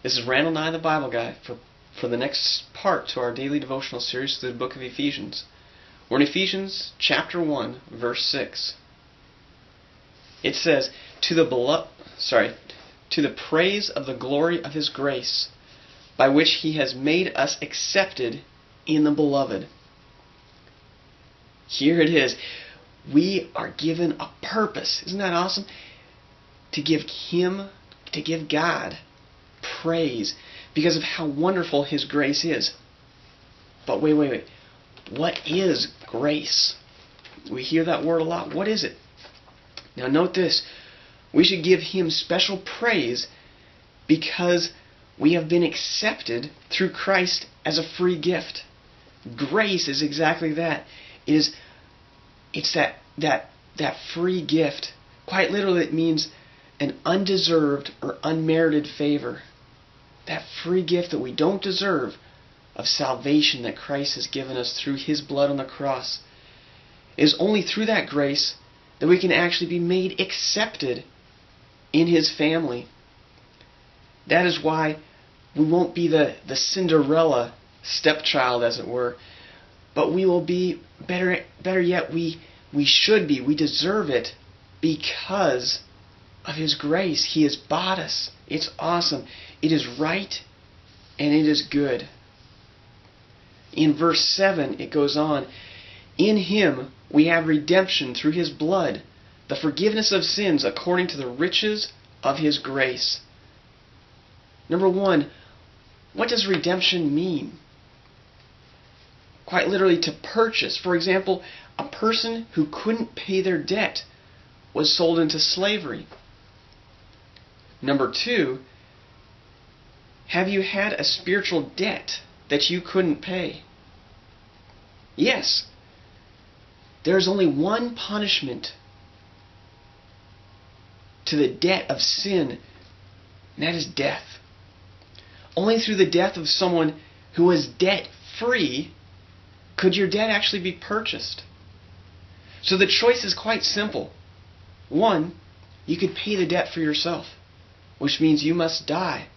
This is Randall Nye, the Bible Guy, for the next part to our daily devotional series through the book of Ephesians. We're in Ephesians chapter 1, verse 6. It says, to the praise of the glory of His grace, by which He has made us accepted in the Beloved. Here it is. We are given a purpose. Isn't that awesome? To give God praise because of how wonderful His grace is. But wait. What is grace? We hear that word a lot. What is it? Now note this. We should give Him special praise because we have been accepted through Christ as a free gift. Grace is exactly that. It's that free gift. Quite literally, it means an undeserved or unmerited favor. That free gift that we don't deserve of salvation that Christ has given us through His blood on the cross. It is only through that grace that we can actually be made accepted in His family. That is why we won't be the Cinderella stepchild, as it were, but we will be, better yet, we should be, we deserve it because of His grace. He has bought us. It's awesome. It is right and it is good. In verse 7 it goes on, in Him we have redemption through His blood, the forgiveness of sins according to the riches of His grace. Number one, what does redemption mean? Quite literally, to purchase. For example, a person who couldn't pay their debt was sold into slavery. Number two, have you had a spiritual debt that you couldn't pay? Yes. There is only one punishment to the debt of sin, and that is death. Only through the death of someone who was debt-free could your debt actually be purchased. So the choice is quite simple. One, you could pay the debt for yourself, which means you must die.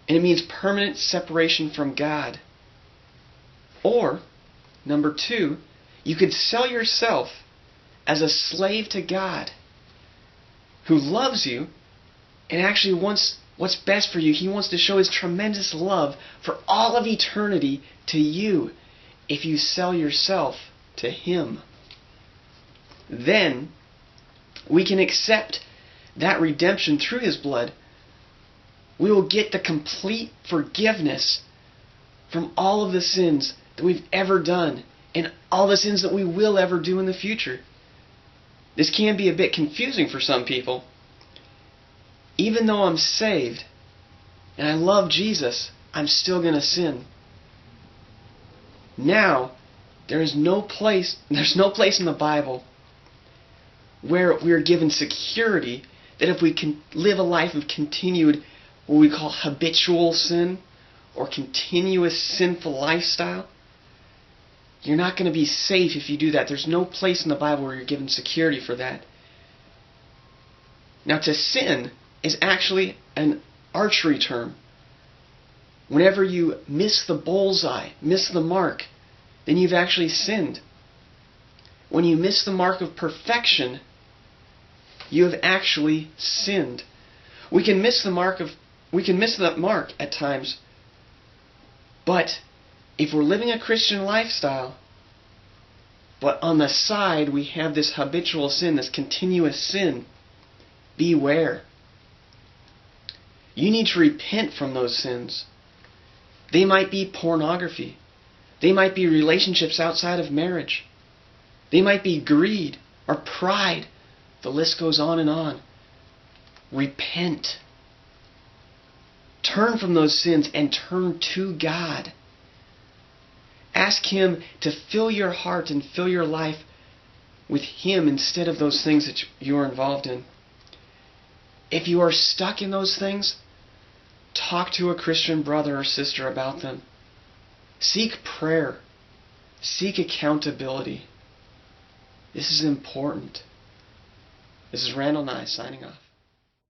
And it means permanent separation from God. Or, number two, you could sell yourself as a slave to God, who loves you and actually wants what's best for you. He wants to show His tremendous love for all of eternity to you if you sell yourself to Him. Then we can accept that redemption through His blood. We will get the complete forgiveness from all of the sins that we've ever done and all the sins that we will ever do in the future. This can be a bit confusing for some people. Even though I'm saved and I love Jesus, I'm still going to sin. Now, there's no place in the Bible where we are given security that if we can live a life of continued, what we call habitual sin, or continuous sinful lifestyle, you're not going to be safe if you do that. There's no place in the Bible where you're given security for that. Now, to sin is actually an archery term. Whenever you miss the bullseye, miss the mark, then you've actually sinned. When you miss the mark of perfection, you have actually sinned. We can miss that mark at times, but if we're living a Christian lifestyle, but on the side we have this habitual sin, this continuous sin, beware. You need to repent from those sins. They might be pornography. They might be relationships outside of marriage. They might be greed or pride. The list goes on and on. Repent. Turn from those sins and turn to God. Ask Him to fill your heart and fill your life with Him instead of those things that you are involved in. If you are stuck in those things, talk to a Christian brother or sister about them. Seek prayer. Seek accountability. This is important. This is Randall Nye signing off.